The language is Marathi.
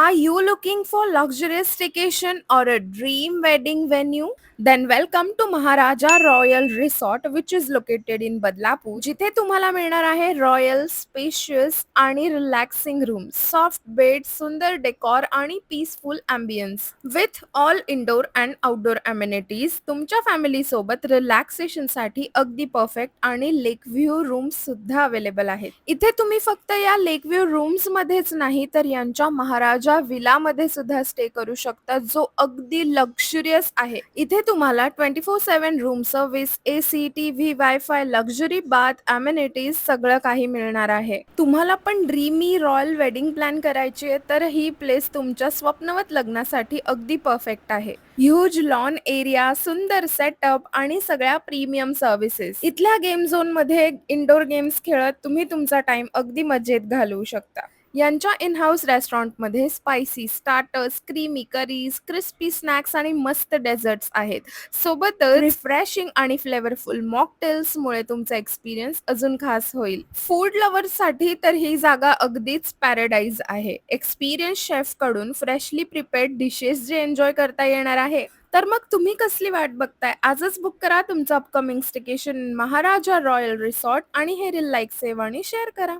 Are you looking for luxurious staycation or a dream wedding venue? Then welcome to Maharaja Royal Resort, which is located in Badlapur, जिथे तुम्हाला मिळणार आहे रॉयल, स्पेशियस आणि रिलॅक्सिंग रूम्स, सॉफ्ट बेड, सुंदर डेकोर आणि peaceful ambience with all indoor and outdoor amenities. तुमच्या फॅमिली सोबत रिलॅक्सेशन साठी अगदी परफेक्ट आणि लेक व्ह्यू रूम्स सुद्धा अवेलेबल आहेत. इथे तुम्ही फक्त या लेक व्ह्यू रूम्स मध्येच नाही तर यांच्या महाराजा विला मध्ये सुद्धा स्टे करू शकता, जो अगदी लक्झरियस आहे. इथे तुम्हाला 24/7 room service, AC, TV, wifi, luxury bath, amenities सगळं काही मिळणार आहे. तुम्हाला पण ड्रीमी रॉयल वेडिंग प्लॅन करायची आहे तर ही प्लेस तुमच्या स्वप्नवत लग्नासाठी अगदी परफेक्ट आहे. ह्यूज लॉन एरिया, सुंदर सेटअप आणि सगळ्या प्रीमियम सर्व्हिसेस. इथल्या गेम झोन मध्ये इंडोर गेम्स खेळत तुम्ही तुमचा टाइम अगदी मजेत घालवू शकता. यांच्या इन हाऊस रेस्टॉरंटमध्ये spicy starters, creamy curries, crispy snacks आणि मस्त डेझर्ट्स आहेत. सोबतच रिफ्रेशिंग आणि फ्लेवरफुल मॉकटेल्समुळे तुमचा एक्सपिरियन्स अजून खास होईल. फूड लव्हर्ससाठी तर ही जागा अगदीच पॅराडाईज आहे. एक्सपिरियन्स शेफ कडून फ्रेशली प्रिपेअर्ड डिशेस जे एन्जॉय करता येणार आहे. तर मग तुम्ही कसली वाट बघताय? आजच बुक करा तुमचं अपकमिंग स्टेकेशन महाराजा रॉयल रिसॉर्ट आणि हे रील लाईक, सेव्ह आणि शेअर करा.